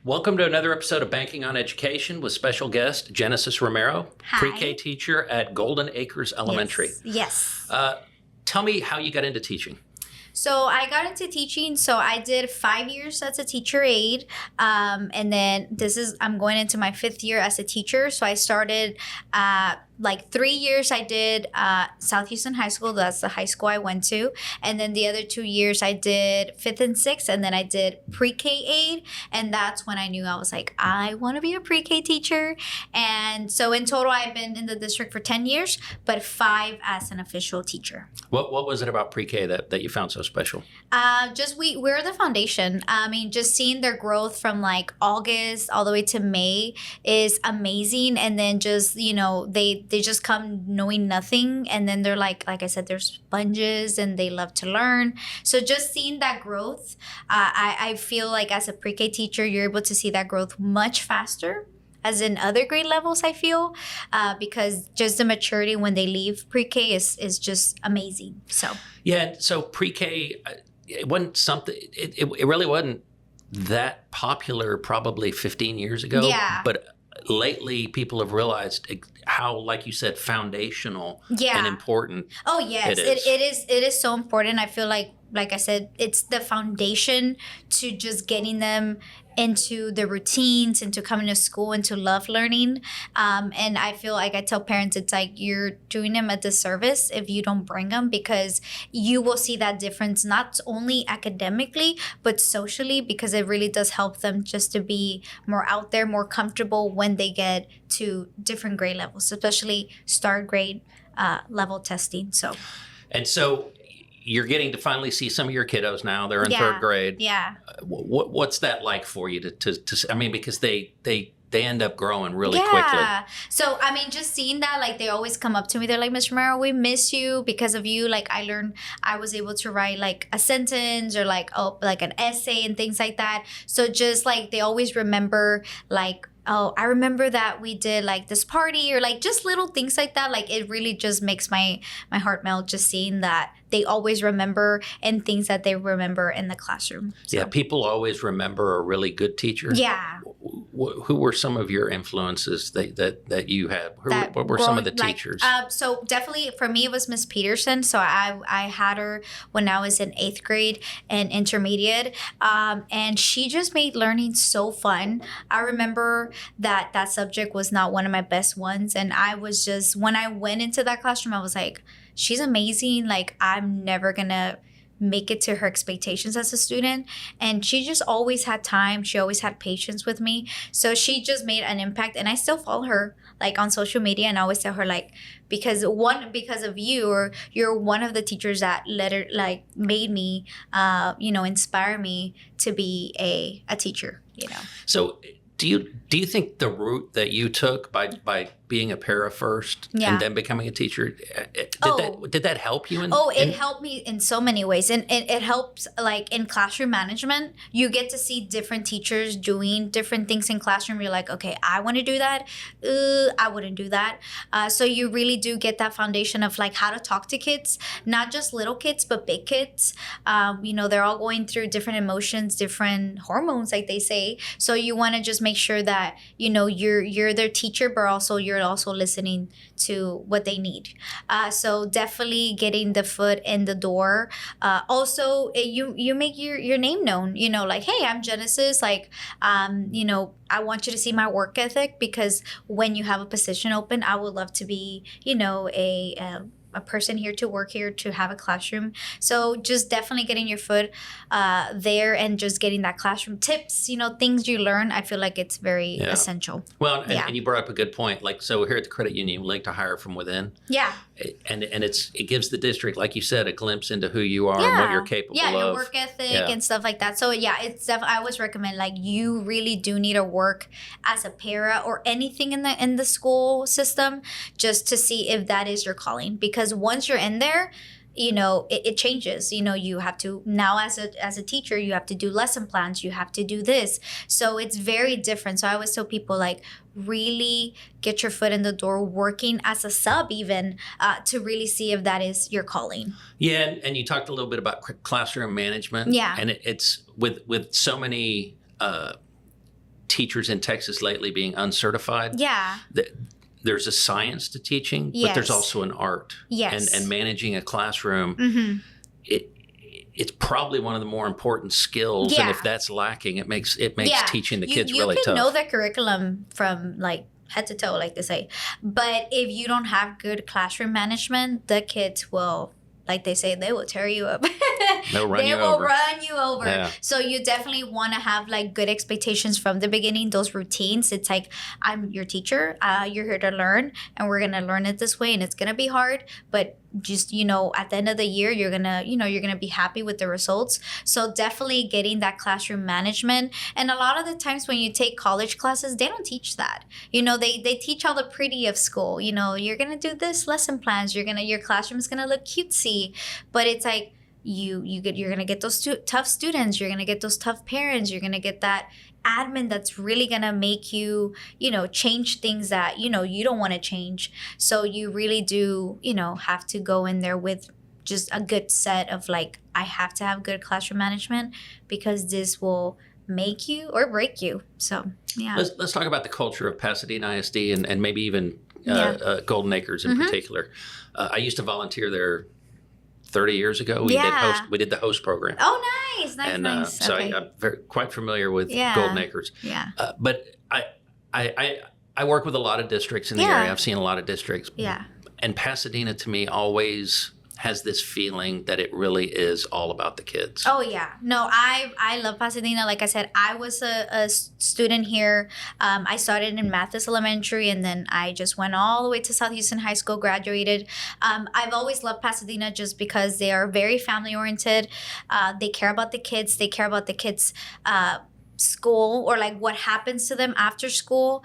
Welcome to another episode of Banking on Education with special guest Genesis Romero, Hi. pre-K teacher at Golden Acres Elementary. Yes. Tell me how you got into teaching. So I got into teaching. So I did 5 years as a teacher aide. And then I'm going into my 5th year as a teacher. So I started 3 years I did South Houston High School. That's the high school I went to. And then the other 2 years I did 5th and 6th. And then I did pre-K aide. And that's when I knew I was like, I want to be a pre-K teacher. And so in total, I've been in the district for 10 years, but 5 as an official teacher. What was it about pre-K that you found so special? We're the foundation. I mean, just seeing their growth from like August all the way to May is amazing. And then just, they just come knowing nothing. And then they're like I said, they're sponges and they love to learn. So just seeing that growth, I feel like as a pre-K teacher, you're able to see that growth much faster as in other grade levels, I feel, because just the maturity when they leave pre-K is just amazing. So yeah, so pre-K, it wasn't something. It really wasn't that popular probably 15 years ago. Yeah. But lately, people have realized how, like you said, foundational and important. Oh yes, it is so important. I feel like I said, it's the foundation to just getting them into the routines, into coming to school, into love learning. And I feel like I tell parents, it's like you're doing them a disservice if you don't bring them, because you will see that difference not only academically, but socially, because it really does help them just to be more out there, more comfortable when they get to different grade levels, especially start grade level testing. So you're getting to finally see some of your kiddos now. They're in 3rd grade. Yeah. What's that like for you to I mean, because they end up growing really quickly. Yeah. So, I mean, just seeing that, like, they always come up to me. They're like, Miss Romero, we miss you because of you. Like, I was able to write, like, a sentence or, like an essay and things like that. So, just, like, they always remember, like, oh, I remember that we did, like, this party, or, like, just little things like that. Like, it really just makes my heart melt just seeing that they always remember and things that they remember in the classroom. So. Yeah, people always remember a really good teacher. Yeah. Who were some of your influences that you had? What were some of the teachers? So definitely for me, it was Miss Peterson. So I had her when I was in 8th grade and intermediate. And she just made learning so fun. I remember that subject was not one of my best ones. And I was just, when I went into that classroom, I was like, she's amazing. Like, I'm never gonna make it to her expectations as a student. And she just always had time. She always had patience with me. So she just made an impact. And I still follow her, like, on social media, and I always tell her, like, because of you, or you're one of the teachers that made me, inspire me to be a teacher, So do you think the route that you took by being a para first and then becoming a teacher, did that help you? It helped me in so many ways. And it helps, like, in classroom management. You get to see different teachers doing different things in classroom. You're like, okay, I want to do that. I wouldn't do that. So you really do get that foundation of, like, how to talk to kids, not just little kids, but big kids. They're all going through different emotions, different hormones, like they say. So you want to just make sure that, you're their teacher, but also you're also listening to what they need. So definitely getting the foot in the door. Also, you make your name known, like, hey, I'm Genesis. Like, I want you to see my work ethic, because when you have a position open, I would love to be, a person here to work here, to have a classroom. So just definitely getting your foot there and just getting that classroom tips, things you learn. I feel like it's very essential. Well, and you brought up a good point. Like, so here at the credit union, we like to hire from within. Yeah. And it gives the district, like you said, a glimpse into who you are and what you're capable of. Yeah, your work ethic and stuff like that. So yeah, I always recommend, like, you really do need to work as a para or anything in the school system, just to see if that is your calling. Because once you're in there, it changes. You have to now, as a teacher, you have to do lesson plans. You have to do this. So it's very different. So I always tell people, like, really get your foot in the door working as a sub even to really see if that is your calling. Yeah. And you talked a little bit about classroom management. Yeah. And it's with so many teachers in Texas lately being uncertified. Yeah. There's a science to teaching, Yes. but there's also an art. Yes. And managing a classroom, Mm-hmm. it's probably one of the more important skills. Yeah. And if that's lacking, it makes Yeah. teaching the kids really You can tough. know the curriculum from like head to toe, like they say. But if you don't have good classroom management, the kids will, like they say, they will tear you up. They'll run they you will over. run you over. Yeah. So you definitely want to have like good expectations from the beginning, those routines. It's like, I'm your teacher. You're here to learn, and we're going to learn it this way, and it's going to be hard. But just, at the end of the year, you're going to be happy with the results. So definitely getting that classroom management. And a lot of the times when you take college classes, they don't teach that. They teach all the pretty of school. You're going to do this lesson plans. Your classroom is going to look cutesy, but it's like, you're going to get those tough students. You're going to get those tough parents. You're going to get that admin that's really going to make you, change things that, you don't want to change. So you really do, have to go in there with just a good set of like, I have to have good classroom management because this will make you or break you. So, yeah. Let's talk about the culture of Pasadena ISD and maybe even Golden Acres in particular. I used to volunteer there 30 years ago. We did the host program. Oh, nice. So okay. I'm quite familiar with Golden Acres. Yeah. But I work with a lot of districts in the area. I've seen a lot of districts. Yeah. And Pasadena to me always has this feeling that it really is all about the kids. Oh, yeah. No, I love Pasadena. Like I said, I was a student here. I started in Mathis Elementary, and then I just went all the way to South Houston High School, graduated. I've always loved Pasadena just because they are very family-oriented. They care about the kids. They care about the kids' school or like what happens to them after school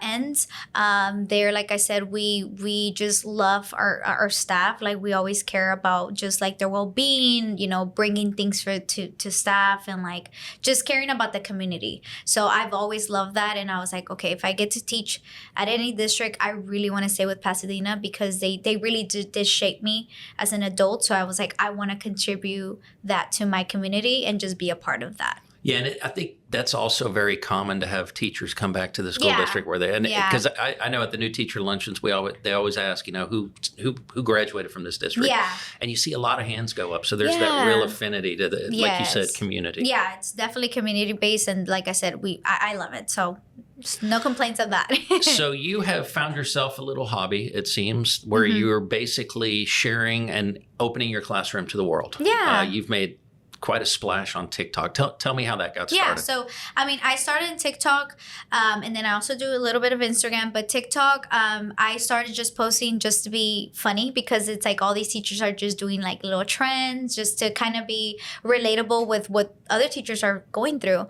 ends. They're, like I said, we just love our staff. Like we always care about just like their well-being, bringing things to staff and like just caring about the community. So I've always loved that, and I was like, okay, if I get to teach at any district, I really want to stay with Pasadena because they really did shape me as an adult. So I was like, I want to contribute that to my community and just be a part of that. Yeah, and I think that's also very common to have teachers come back to the school district where because I know at the new teacher luncheons they always ask, who graduated from this district. Yeah. And you see a lot of hands go up. So there's that real affinity to the, like you said, community. Yeah, it's definitely community based, and like I said, I love it. So no complaints of that. So you have found yourself a little hobby, it seems, where you're basically sharing and opening your classroom to the world. Yeah. You've made quite a splash on TikTok. Tell me how that got started. Yeah, so I started in TikTok, and then I also do a little bit of Instagram. But TikTok, I started just posting just to be funny because it's like all these teachers are just doing like little trends just to kind of be relatable with what other teachers are going through.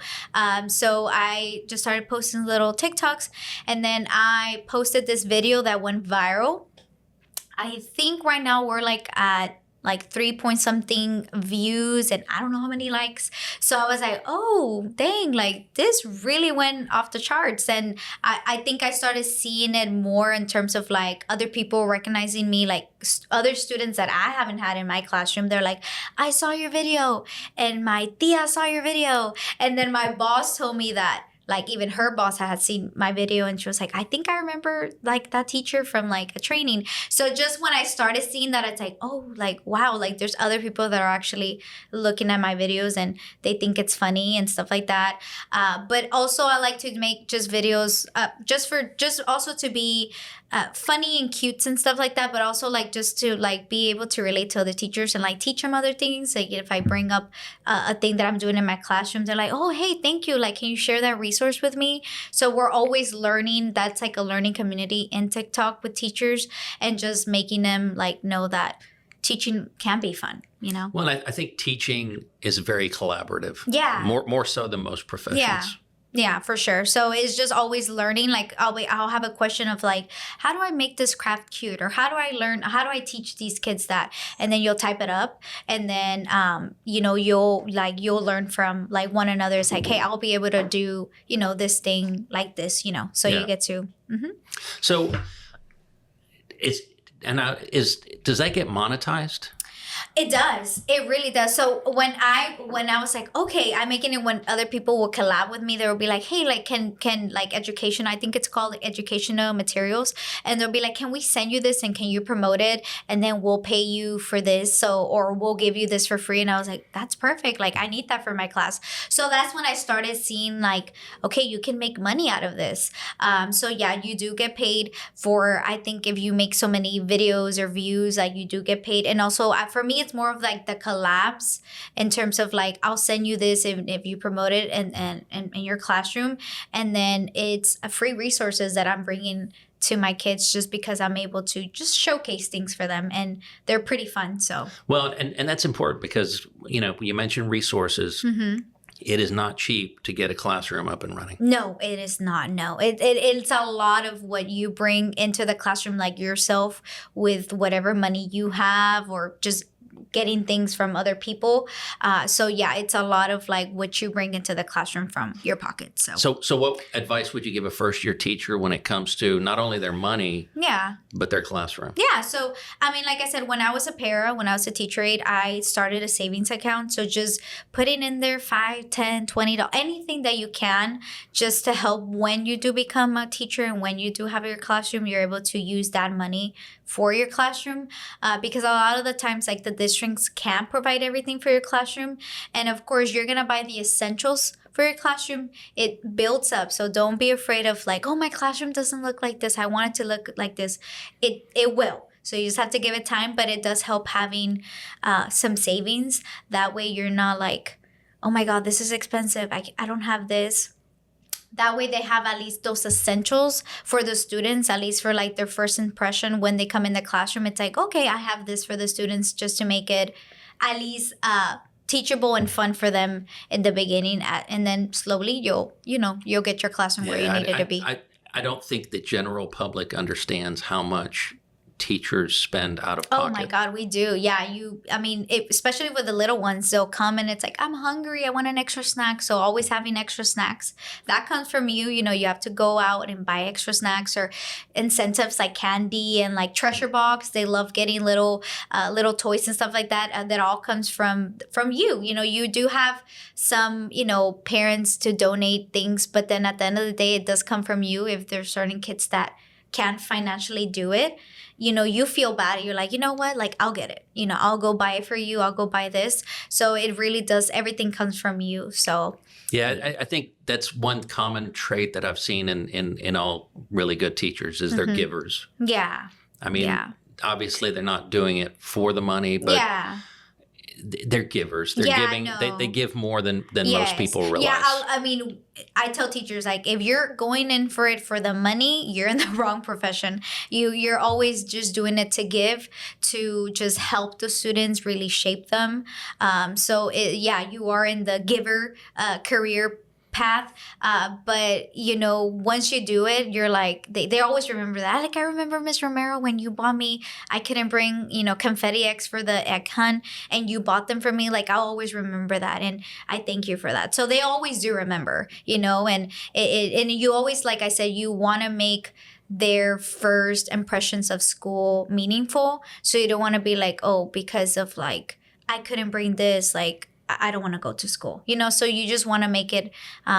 So I just started posting little TikToks, and then I posted this video that went viral. I think right now we're like at 3 point something views and I don't know how many likes. So I was like, oh, dang, like this really went off the charts. And I think I started seeing it more in terms of like other people recognizing me, like other students that I haven't had in my classroom. They're like, I saw your video and my tia saw your video. And then my boss told me that like even her boss had seen my video and she was like, I think I remember like that teacher from like a training. So just when I started seeing that, it's like, oh, like, wow, like there's other people that are actually looking at my videos and they think it's funny and stuff like that. But also I like to make just videos just also to be funny and cute and stuff like that, but also like just to like be able to relate to other teachers and like teach them other things. Like if I bring up a thing that I'm doing in my classroom, they're like, oh, hey, thank you. Like, can you share that resource with me? So we're always learning. That's like a learning community in TikTok with teachers and just making them like know that teaching can be fun, Well, I think teaching is very collaborative. Yeah. More so than most professions. Yeah. Yeah, for sure. So it's just always learning. Like I'll have a question of like, how do I make this craft cute? Or how do I teach these kids that? And then you'll type it up and then, you'll learn from like one another. It's like, hey, I'll be able to do, this thing like this, so you get to. Mm-hmm. So does that get monetized? It does. It really does. So when I was like, okay, I'm making it when other people will collab with me, they will be like, hey, like can like education, I think it's called like educational materials. And they'll be like, can we send you this and can you promote it? And then we'll pay you for this. So or we'll give you this for free. And I was like, that's perfect. Like I need that for my class. So that's when I started seeing like, okay, you can make money out of this. So yeah, you do get paid for, I think if you make so many videos or views, like you do get paid. And also for me, it's more of like the collabs in terms of like, I'll send you this if you promote it and in your classroom. And then it's a free resources that I'm bringing to my kids just because I'm able to just showcase things for them and they're pretty fun. So, well, and that's important because, you know, you mentioned resources. Mm-hmm. It is not cheap to get a classroom up and running. No, it is not. No, it's a lot of what you bring into the classroom, like yourself with whatever money you have or just getting things from other people. So yeah, it's a lot of like what you bring into the classroom from your pocket. So what advice would you give a first year teacher when it comes to not only their money, but their classroom? Yeah. So, I mean, like I said, when I was a teacher aide, I started a savings account. So just putting in there $5, $10, $20, anything that you can just to help when you do become a teacher and when you do have your classroom, you're able to use that money for your classroom. Because a lot of the times, like the districts can't provide everything for your classroom. And of course, you're going to buy the essentials for your classroom. It builds up. So don't be afraid of like, oh, my classroom doesn't look like this. I want it to look like this. It will. So you just have to give it time, but it does help having some savings. That way you're not like, oh my God, this is expensive. I don't have this. That way they have at least those essentials for the students, at least for like their first impression when they come in the classroom. It's like, okay, I have this for the students just to make it at least teachable and fun for them in the beginning. And then slowly you'll get your classroom where you need it to be. I don't think the general public understands how much teachers spend out of pocket. Oh my God, we do. Yeah, especially with the little ones, they'll come and it's like, I'm hungry, I want an extra snack. So always having extra snacks. That comes from you. You know, you have to go out and buy extra snacks or incentives like candy and like treasure box. They love getting little toys and stuff like that. That all comes from you. You know, you do have some, parents to donate things, but then at the end of the day, it does come from you if there's certain kids that can't financially do it. You feel bad. You're like, you know what? Like, I'll get it. I'll go buy it for you. I'll go buy this. So it really does. Everything comes from you. So. Yeah, I think that's one common trait that I've seen in all really good teachers is they're givers. Yeah. I mean, obviously they're not doing it for the money, but they're givers. They're giving. They give more than most people realize. Yeah, I tell teachers, like, if you're going in for it for the money, you're in the wrong profession. You're always just doing it to give, to just help the students, really shape them. You are in the giver career path. But once you do it, you're like, they always remember that. Like, I remember Miss Romero when you bought me, I couldn't bring, confetti eggs for the egg hunt and you bought them for me. Like, I'll always remember that. And I thank you for that. So they always do remember, and and you always, like I said, you want to make their first impressions of school meaningful. So you don't want to be like, oh, because of like, I couldn't bring this, like, I don't want to go to school, so you just want to make it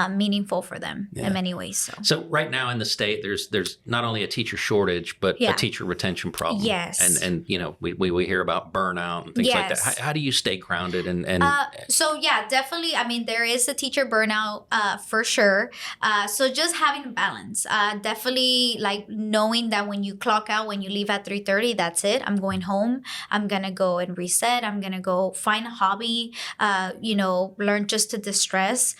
meaningful for them in many ways. So right now in the state, there's not only a teacher shortage, but a teacher retention problem. Yes. And we hear about burnout and things like that. How do you stay grounded and definitely. I mean, there is a teacher burnout for sure. So just having a balance, definitely like knowing that when you clock out, when you leave at 3:30, that's it. I'm going home. I'm going to go and reset. I'm going to go find a hobby, learn just to distress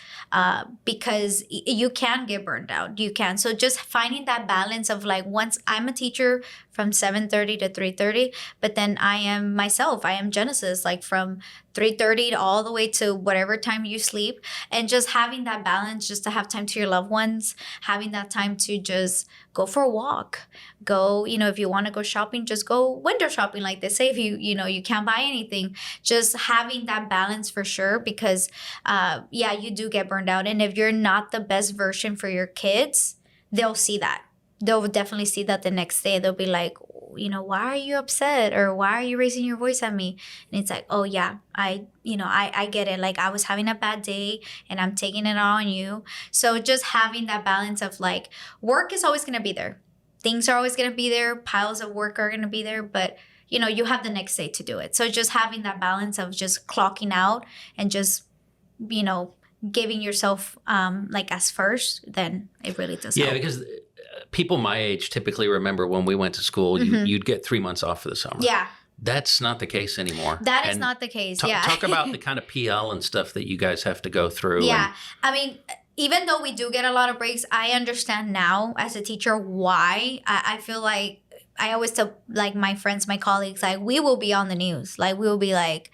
because you can get burned out. You can. So just finding that balance of like, once I'm a teacher from 7:30 to 3:30, but then I am myself. I am Genesis, like from 3:30 to all the way to whatever time you sleep, and just having that balance, just to have time to your loved ones, having that time to just go for a walk, go, if you want to go shopping, just go window shopping, like they say. If you can't buy anything, just having that balance for sure, because you do get burned out, and if you're not the best version for your kids, they'll see that. they'll definitely see that the next day. They'll be like, why are you upset, or why are you raising your voice at me? And it's like, oh yeah, I get it. Like, I was having a bad day and I'm taking it all on you. So just having that balance of like, work is always going to be there. Things are always going to be there. Piles of work are going to be there, but you have the next day to do it. So just having that balance of just clocking out and just, giving yourself like as first, then it really does help. Yeah, because people my age typically remember when we went to school, you'd get 3 months off for the summer. Yeah. That's not the case anymore. That is not the case. Yeah. Talk about the kind of PL and stuff that you guys have to go through. Yeah. I mean, even though we do get a lot of breaks, I understand now as a teacher why. I feel like I always tell like my friends, my colleagues, like, we will be on the news. Like, we will be like,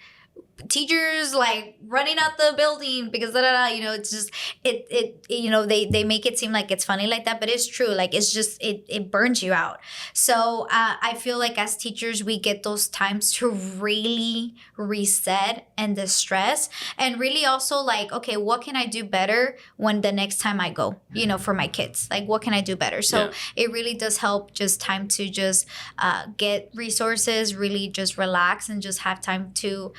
teachers like running out the building because it's just they make it seem like it's funny like that, but it's true. Like, it's just it burns you out. So I feel like as teachers we get those times to really reset and distress, and really also like, okay, what can I do better when the next time I go, for my kids? Like, what can I do better? So it really does help, just time to just get resources, really just relax and just have time to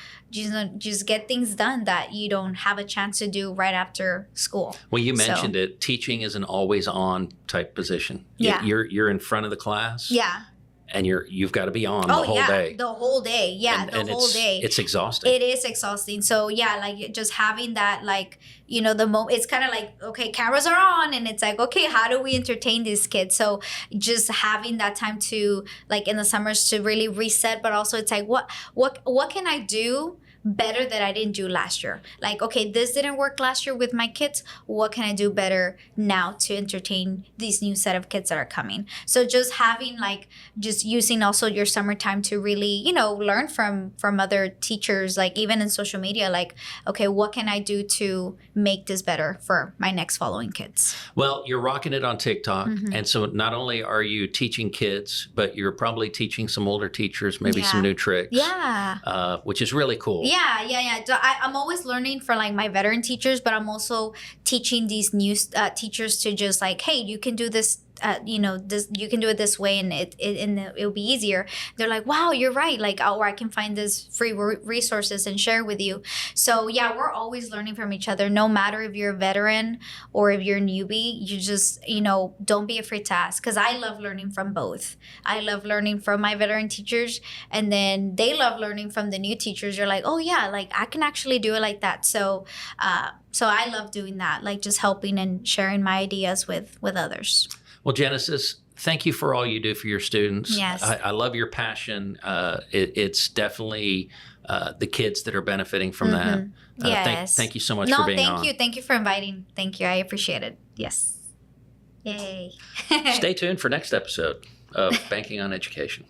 just get things done that you don't have a chance to do right after school. Well, you mentioned it. Teaching is an always on type position. Yeah. You're in front of the class. Yeah. And you've got to be on the whole day. The whole day. Yeah, the whole day. It's exhausting. It is exhausting. So yeah, like just having that, like, the moment, it's kind of like, okay, cameras are on, and it's like, okay, how do we entertain these kids? So just having that time to, like, in the summers to really reset, but also it's like, what can I do better that I didn't do last year? Like, okay, this didn't work last year with my kids. What can I do better now to entertain these new set of kids that are coming? So just having, like, just using also your summertime to really, learn from other teachers, like even in social media, like, okay, what can I do to make this better for my next following kids? Well, you're rocking it on TikTok. And so not only are you teaching kids, but you're probably teaching some older teachers, maybe some new tricks. Yeah. Which is really cool. Yeah. So I'm always learning for like my veteran teachers, but I'm also teaching these new teachers to just like, hey, you can do this. This, you can do it this way, and it'll be easier. They're like, wow, you're right. Like, or I can find this free resources and share with you. So yeah, we're always learning from each other. No matter if you're a veteran or if you're a newbie, you just don't be afraid to ask. Because I love learning from both. I love learning from my veteran teachers, and then they love learning from the new teachers. You're like, oh yeah, like I can actually do it like that. So I love doing that, like just helping and sharing my ideas with others. Well, Genesis, thank you for all you do for your students. Yes. I love your passion. It's definitely the kids that are benefiting from that. Yes. Thank you so much for being on. No, thank you. Thank you for inviting. Thank you. I appreciate it. Yes. Yay. Stay tuned for next episode of Banking on Education.